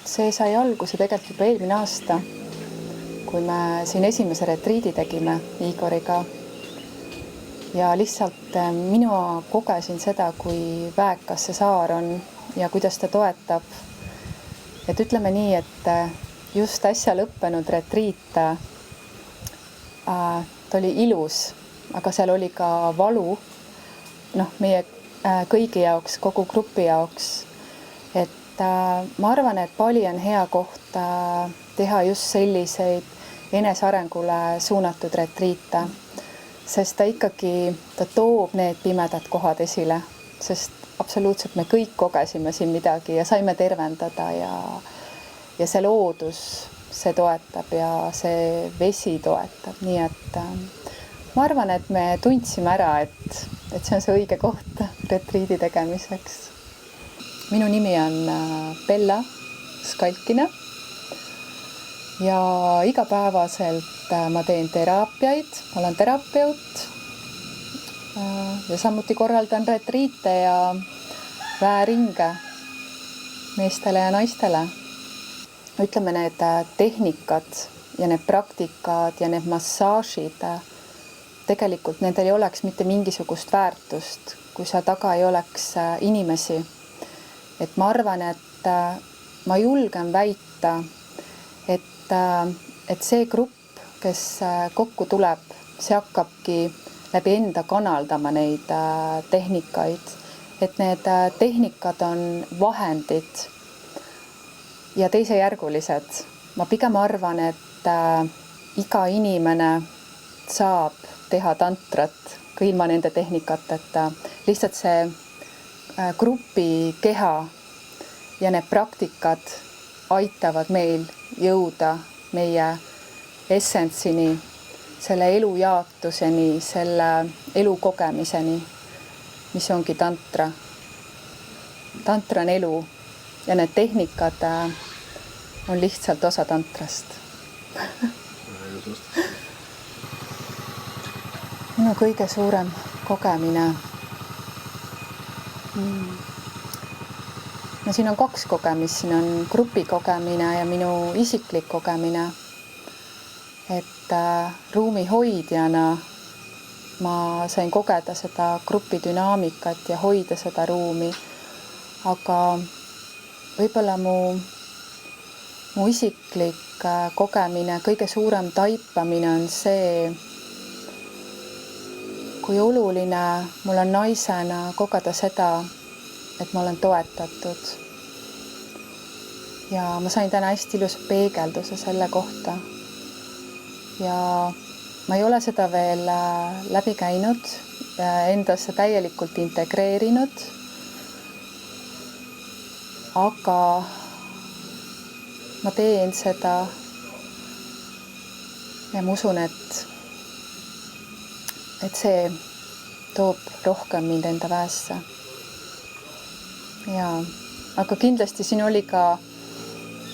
see sai alguse tegelikult juba eelmine aasta, kui me siin esimese retriidi tegime Igoriga. Ja lihtsalt mina kogesin seda, kui väekas see saar on ja kuidas ta toetab. Et ütleme nii, et just äsja lõppenud retriit, ta oli ilus, aga seal oli ka valu, meie kõigi jaoks, kogu grupi jaoks. Et ma arvan, et Bali on hea koht teha just selliseid enesearengule suunatud retriite, sest ta toob need pimedad kohad esile, sest absoluutselt me kõik kogesime siin midagi ja saime tervendada ja see loodus, see toetab ja see vesi toetab. Nii et ma arvan, et me tundsime ära, et see on see õige koht retriidi tegemiseks. Minu nimi on Bella Skalkina ja igapäevaselt ma teen teraapiaid, olen terapeut ja samuti korraldan retriite ja väeringe meestele ja naistele. Ütleme, need tehnikad ja need praktikad ja need massaažid, tegelikult nendel ei oleks mitte mingisugust väärtust, kui seal taga ei oleks inimesi. Et ma arvan, et ma julgen väita, et see grupp, kes kokku tuleb, see hakkabki läbi enda kanaldama neid tehnikaid. Et need tehnikad on vahendid ja teisejärgulised. Ma pigem arvan, et iga inimene saab teha tantrat ka ilma nende tehnikateta. Lihtsalt see grupi keha ja need praktikad aitavad meil jõuda meie essentsini, selle elu jaotuseni, selle elu kogemiseni, mis ongi tantra. Tantra on elu ja need tehnikad on lihtsalt osa tantrast. Minu kõige suurem kogemine. No siin on kaks kogemist, siin on grupi kogemine ja minu isiklik kogemine. Et ruumi hoidjana ma sain kogeda seda grupi dünaamikat ja hoida seda ruumi. Aga võib-olla mu isiklik kogemine, kõige suurem taipamine on see, kui oluline mul on naisena kogeda seda, et ma olen toetatud. Ja ma sain täna hästi ilus peegelduse selle kohta. Ja ma ei ole seda veel läbi käinud, endasse täielikult integreerinud. Aga ma teen seda ja ma usun, et see toob rohkem mind enda väesse. Ja, aga kindlasti siin oli ka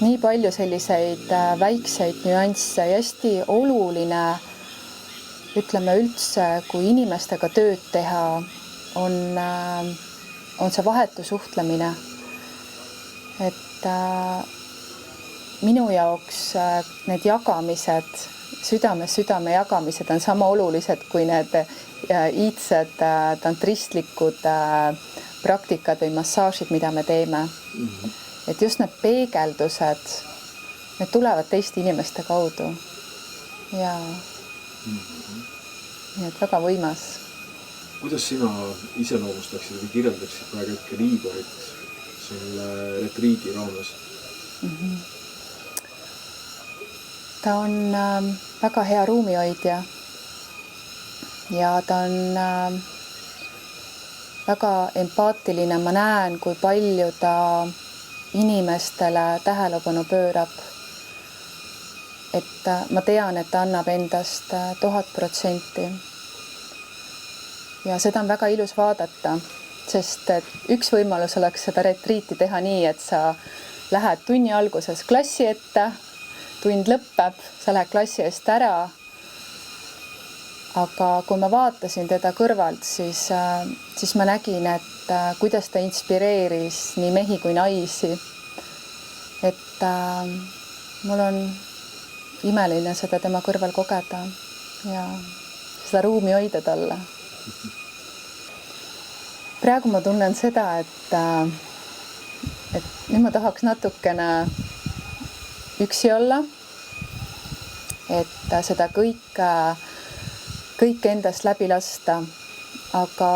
nii palju selliseid väikseid nüansse ja hästi oluline, ütleme üldse, kui inimestega tööd teha, on see vahetu suhtlemine. Et minu jaoks need jagamised, südame jagamised on sama olulised kui need iidsed tantristlikud praktikad või massaažid, mida me teeme. Et just need peegeldused, need tulevad teiste inimeste kaudu. Ja nii et väga võimas. Kuidas sina iseloomustaksid või kirjeldaksid praegu hetkel Igorit selle retriidi raames? Ta on väga hea ruumihoidja ja ta on väga empaatiline. Ma näen, kui palju ta inimestele tähelepanu pöörab. Et ma tean, et ta annab endast 1000%. Ja seda on väga ilus vaadata, sest üks võimalus oleks seda retriiti teha nii, et sa lähed tunni alguses klassi ette, tund lõpeb, sa lähed klassi eest ära. Aga kui ma vaatasin teda kõrvalt, siis ma nägin, et kuidas ta inspireeris nii mehi kui naisi. et mul on imeline seda tema kõrval kogeda ja seda ruumi hoida talle. Praegu ma tunnen seda, et nüüd ma tahaks natukene üksi olla, et seda kõik endast läbi lasta, aga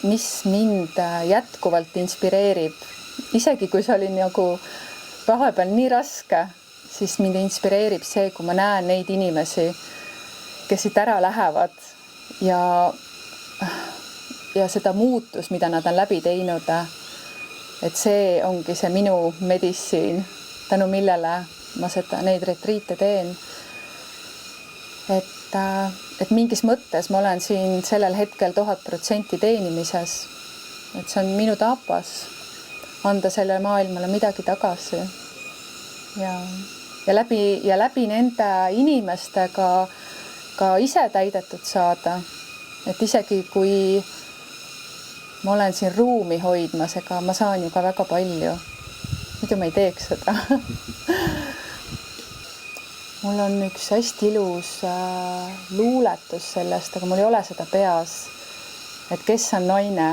mis mind jätkuvalt inspireerib, isegi kui see oli nagu vahepeal nii raske, siis mind inspireerib see, kui ma näen neid inimesi, kes siit ära lähevad ja seda muutus, mida nad on läbi teinud, et see ongi see minu meditsiin, tänu millele ma neid retriite teen. Et mingis mõttes ma olen siin sellel hetkel 1000% teenimises, et see on minu tapas anda sellele maailmale midagi tagasi ja läbi nende inimestega ka ise täidetud saada, et isegi kui ma olen siin ruumi hoidmas, ega ma saan ju ka väga palju, muidu ma ei teeks seda. Mul on üks hästi ilus luuletus sellest, aga mul ei ole seda peas, et kes on naine.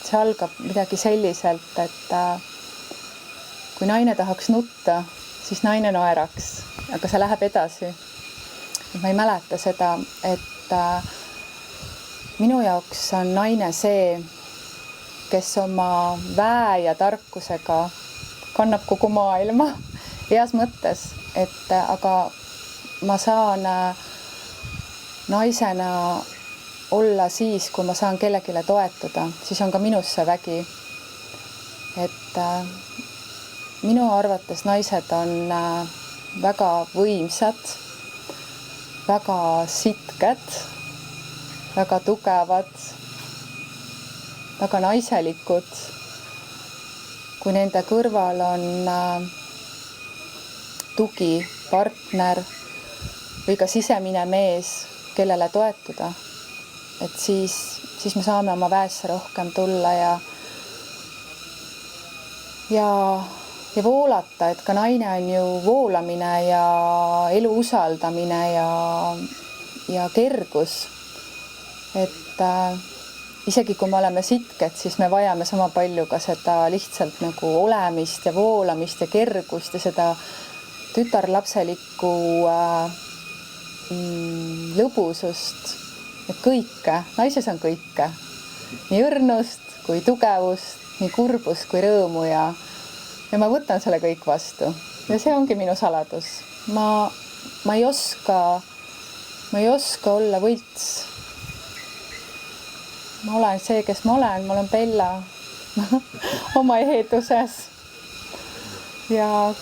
See algab midagi selliselt, et kui naine tahaks nutta, siis naine naeraks, aga see läheb edasi. Ma ei mäleta seda, et minu jaoks on naine see, kes oma väe ja tarkusega kannab kogu maailma heas mõttes, et aga ma saan naisena olla siis, kui ma saan kellegile toetuda, siis on ka minus see vägi. Et minu arvates naised on väga võimsad, väga sitked, väga tugevad, väga naiselikud, kui nende kõrval on tugi, partner või ka sisemine mees, kellele toetuda. Et siis me saame oma väesse rohkem tulla ja voolata, et ka naine on ju voolamine ja elu usaldamine ja kergus. Et isegi kui me oleme sitked, siis me vajame sama palju ka seda lihtsalt nagu olemist ja voolamist ja kergust ja seda tütarlapselikku lõbusust. Et kõike, naises on kõike. Nii õrnust kui tugevust, nii kurbust kui rõõmu ja ma võtan selle kõik vastu. Ja see ongi minu saladus. Ma ei oska olla võlts. Ma olen see, kes ma olen Bella oma eheduses. Ja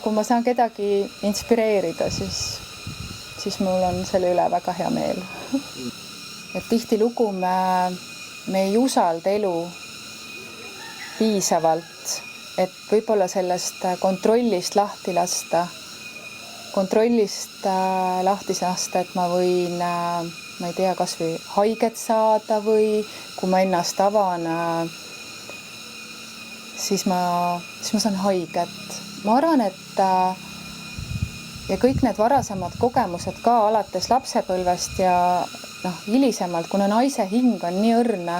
kui ma saan kedagi inspireerida, siis mul on selle üle väga hea meel. Et tihtilugu me ei usalda elu piisavalt, et võib-olla sellest kontrollist lahti lasta, et ma võin, ma ei tea, kas või haiget saada või kui ma ennast avan, siis ma saan haiget. Ma arvan, et ja kõik need varasemad kogemused ka alates lapsepõlvest ja hilisemalt, kuna naise hing on nii õrne,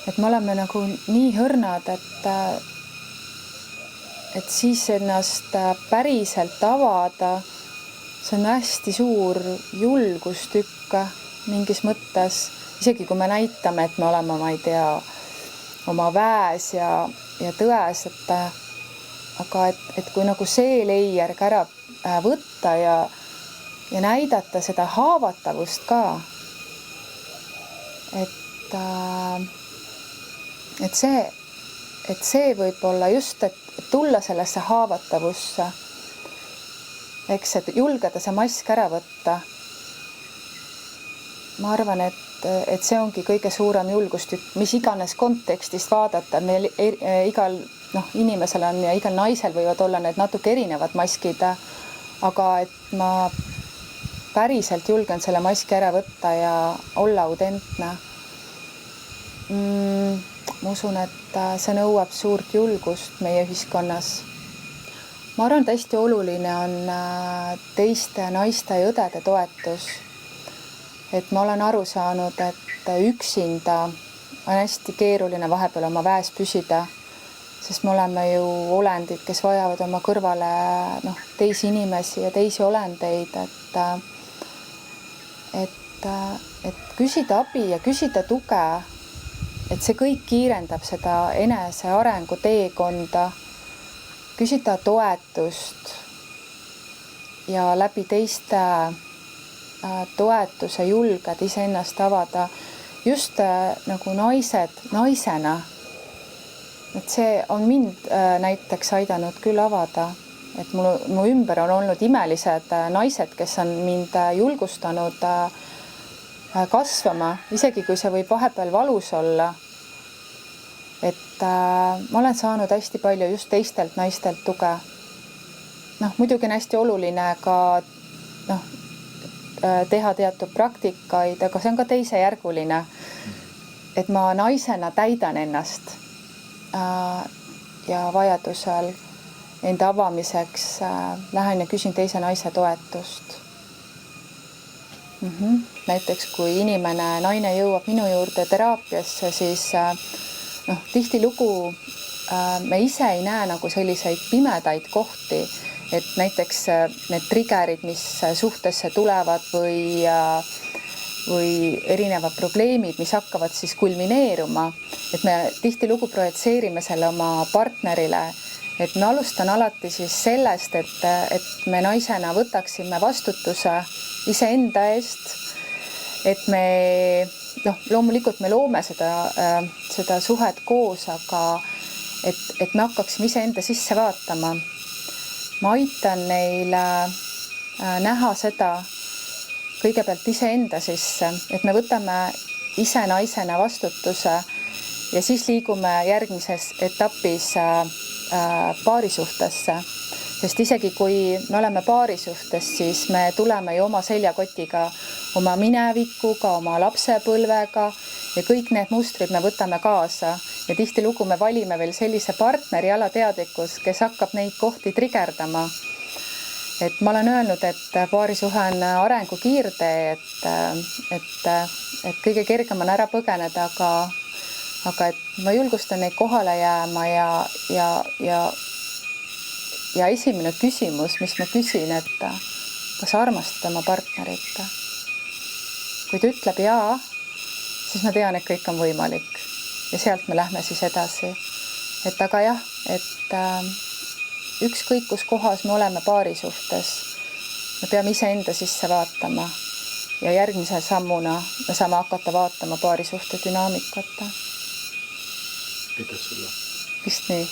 et me oleme nagu nii õrnad, et siis ennast päriselt avada, see on hästi suur julgustükk mingis mõttes, isegi kui me näitame, et me oleme, ma ei tea, oma väes ja tões, aga et kui nagu see leierg ära võtta ja näidata seda haavatavust ka, et see võib olla just, et tulla sellesse haavatavusse, eks, et julgeda see mask ära võtta. Ma arvan, et see ongi kõige suurem julgustükk, mis iganes kontekstist vaadata. Meil igal inimesel on ja igal naisel võivad olla need natuke erinevad maskid, aga et ma päriselt julgen selle maski ära võtta ja olla autentne. ma usun, et see nõuab suurt julgust meie ühiskonnas. Ma arvan, et hästi oluline on teiste naiste ja õdede toetus. Et ma olen aru saanud, et üksinda on hästi keeruline vahepeal oma väes püsida, sest me oleme ju olendid, kes vajavad oma kõrvale teisi inimesi ja teisi olendeid, et küsida abi ja küsida tuge, et see kõik kiirendab seda enese arengu teekonda, küsida toetust ja läbi teiste toetuse julged iseennast avada just nagu naised naisena. Et see on mind näiteks aidanud küll avada, et mu ümber on olnud imelised naised, kes on mind julgustanud kasvama, isegi kui see võib vahepeal valus olla. Et ma olen saanud hästi palju just teistelt naistelt tuge. Muidugi on hästi oluline ka teha teatud praktikaid, aga see on ka teisejärguline. Et ma naisena täidan ennast ja vajadusel enda avamiseks lähen ja küsin teise naise toetust. Näiteks kui naine jõuab minu juurde teraapiasse, siis tihtilugu me ise ei näe nagu selliseid pimedaid kohti, et näiteks need triggerid, mis suhtesse tulevad või erinevad probleemid, mis hakkavad siis kulmineeruma, et me tihtilugu projitseerime selle oma partnerile, et me alustan alati siis sellest, et me naisena võtaksime vastutuse iseenda eest, et me loomulikult me loome seda suhet koos, aga et me hakkaksime iseenda sisse vaatama. Ma aitan neile näha seda kõigepealt iseenda sisse, et me võtame ise naisena vastutuse ja siis liigume järgmises etapis paarisuhtesse. Sest isegi kui me oleme paarisuhtes, siis me tuleme ju oma seljakotiga, oma minevikuga, oma lapsepõlvega ja kõik need mustrid me võtame kaasa. Ja tihtilugu me valime veel sellise partneri alateadlikus, kes hakkab neid kohti trigerdama. Et ma olen öelnud, et paarisuhe on arengu kiirtee, et kõige kergem on ära põgeneda, aga et ma julgustan neid kohale jääma ja esimene küsimus, mis ma küsin, et kas armastad oma partnerit? Kui ta ütleb jaa, siis ma tean, et kõik on võimalik ja sealt me lähme siis edasi. Et aga jah, et ükskõik kus kohas me oleme paarisuhtes, me peame iseenda sisse vaatama ja järgmise sammuna me saame hakata vaatama paarisuhte dünaamikat. Aitäh sulle. Vist nii.